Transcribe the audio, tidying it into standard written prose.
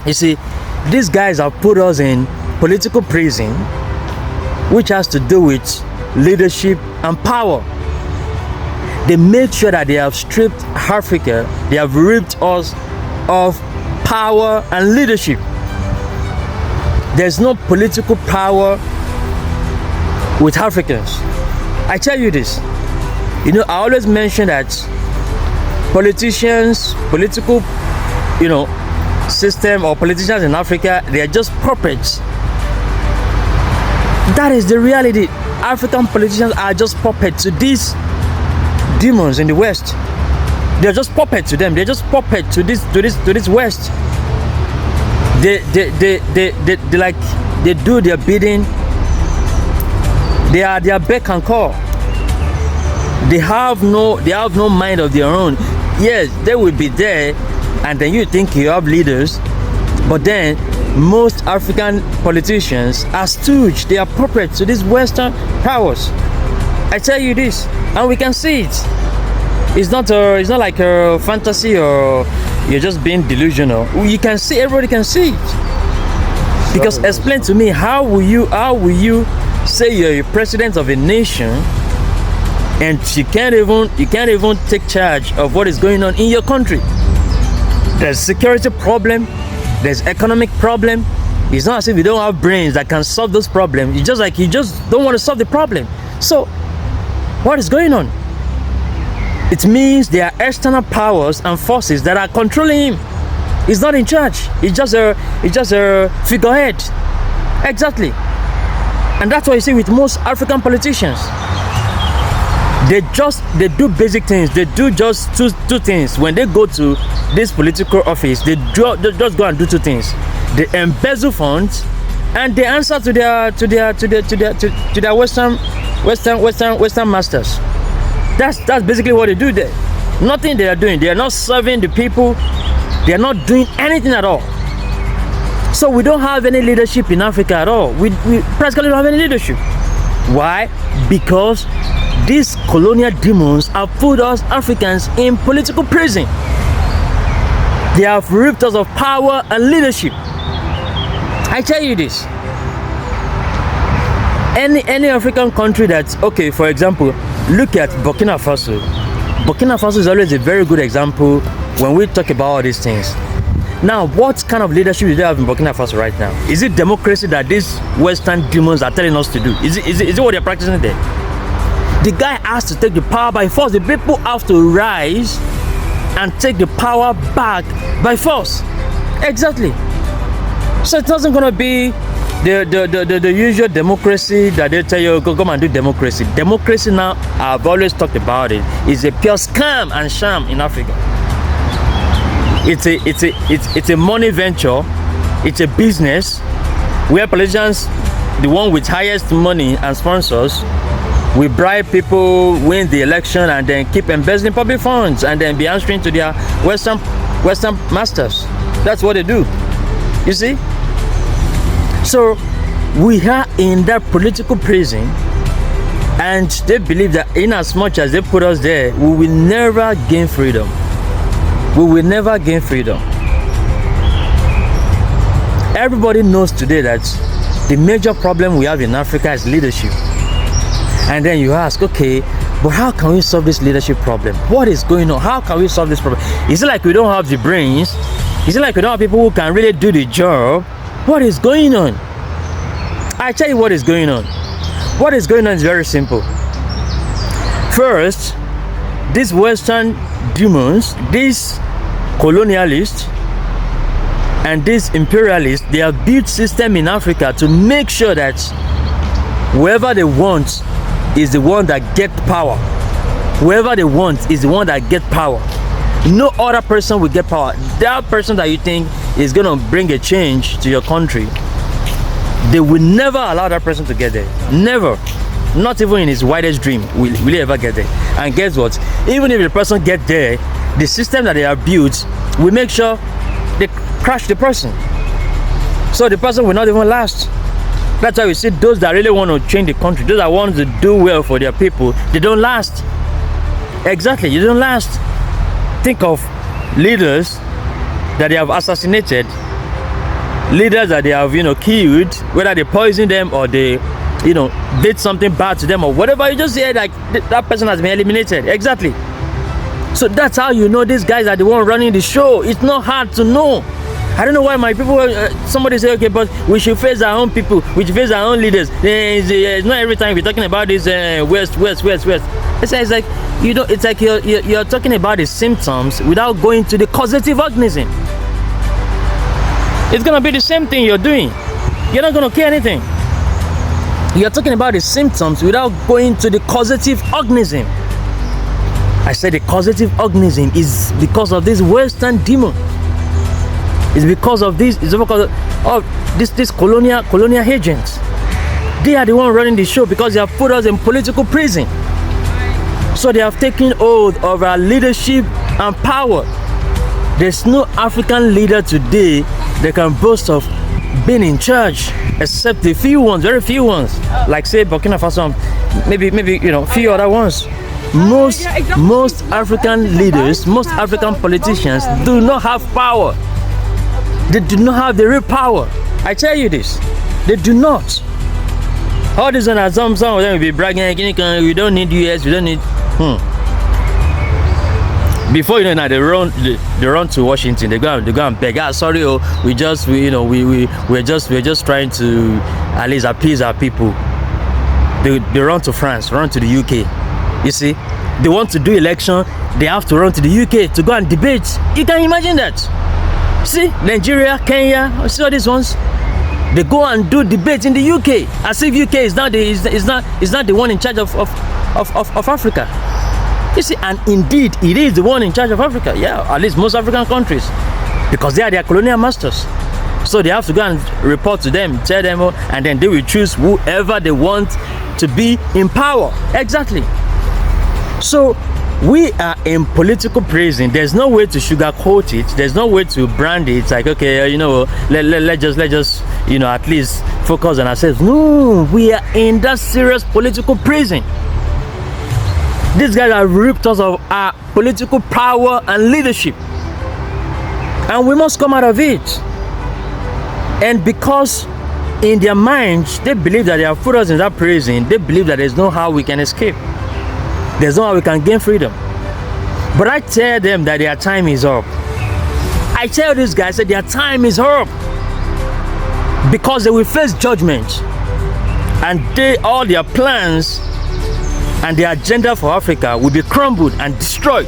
You see, these guys have put us in political prison, which has to do with leadership and power. They made sure that they have stripped Africa, they have ripped us of power and leadership. There's no political power with Africans. I tell you this, I always mention that politicians, political, system or politicians in Africa, they are just puppets. That is the reality. African politicians are just puppets to these demons in the West. They're just puppets to them. They're just puppets to this West. They do their bidding. They are their beck and call. They have no mind of their own. Yes, they will be there, and then you think you have leaders, but then most African politicians are stooge. They are puppets to these Western powers. I tell you this, and we can see it. It's not like a fantasy or you're just being delusional. You can see, everybody can see it. Because explain to me, how will you say you're a president of a nation and you can't even take charge of what is going on in your country? There's security problem, there's economic problem. It's not as if you don't have brains that can solve those problems. You just don't want to solve the problem. So what is going on? It means there are external powers and forces that are controlling him. He's not in charge. He's just a figurehead. Exactly. And that's what you see with most African politicians. They do basic things. They do just two things. When they go to this political office, they just go and do two things. They embezzle funds, and they answer to their Western masters. That's basically what they do there. Nothing they are doing. They are not serving the people. They are not doing anything at all. So we don't have any leadership in Africa at all. We practically don't have any leadership. Why? Because these colonial demons have put us Africans in political prison. They have ripped us of power and leadership. I tell you this. Any African country that's okay, for example, look at Burkina Faso. Burkina Faso is always a very good example when we talk about all these things. Now, what kind of leadership do they have in Burkina Faso right now? Is it democracy that these Western demons are telling us to do? Is it what they're practicing there? The guy has to take the power by force. The people have to rise and take the power back by force. Exactly. So it's not going to be the usual democracy that they tell you, go come and do democracy. Democracy now, I've always talked about it, is a pure scam and sham in Africa. It's a money venture. It's a business where politicians, the one with highest money and sponsors, will bribe people, win the election, and then keep embezzling public funds, and then be answering to their Western masters. That's what they do. You see? So we are in that political prison, and they believe that in as much as they put us there, we will never gain freedom. We will never gain freedom. Everybody knows today that the major problem we have in Africa is leadership. And then you ask, okay, but how can we solve this leadership problem? What is going on? How can we solve this problem? Is it like we don't have the brains? Is it like we don't have people who can really do the job? What is going on? I tell you what is going on. What is going on is very simple. First, these Western demons, these colonialists and these imperialists, they have built system in Africa to make sure that whoever they want is the one that get power. Whoever they want is the one that get power. No other person will get power. That person that you think is going to bring a change to your country, they will never allow that person to get there. Never. Not even in his wildest dream will he ever get there. And guess what? Even if the person get there, the system that they have built will make sure they crash the person. So the person will not even last. That's why we see those that really want to change the country, those that want to do well for their people, they don't last. Exactly, you don't last. Think of leaders that they have assassinated leaders that they have, killed, whether they poison them or they, did something bad to them or whatever, you just hear like that person has been eliminated. Exactly. So that's how you know these guys are the one running the show. It's not hard to know. I don't know why my people, somebody say, okay, but we should face our own people, we should face our own leaders. It's not every time we're talking about this West. It's like, it's like you're talking about the symptoms without going to the causative organism. It's gonna be the same thing you're doing. You're not gonna care anything. You're talking about the symptoms without going to the causative organism. I said the causative organism is because of this Western demon. It's because of this. It's because of this colonial agents. They are the one running the show because they have put us in political prison. So they have taken hold of our leadership and power. There's no African leader today that can boast of being in charge, except the few ones, very few ones, like say Burkina Faso, maybe few other ones. Most African leaders, most African politicians do not have power. They do not have the real power. I tell you this, they do not. All this and some of them will be bragging, we don't need US, we don't need. Before now they run to Washington. They go and beg. Sorry, we're just trying to at least appease our people. They run to France, run to the UK. You see, they want to do election. They have to run to the UK to go and debate. You can imagine that. See, Nigeria, Kenya, see all these ones. They go and do debate in the UK as if UK is not the one in charge of Africa. You see, and indeed it is the one in charge of Africa. Yeah, at least most African countries, because they are their colonial masters. So they have to go and report to them, tell them, and then they will choose whoever they want to be in power. Exactly. So we are in political prison. There's no way to sugarcoat it. There's no way to brand it. It's like, okay, let's just at least focus on ourselves. No, we are in that serious political prison. These guys have ripped us of our political power and leadership, and we must come out of it. And because in their minds they believe that they have put us in that prison, they believe that there's no how we can escape. There's no how we can gain freedom. But I tell them that their time is up. I tell these guys that their time is up, because they will face judgment, and all their plans and the agenda for Africa will be crumbled and destroyed.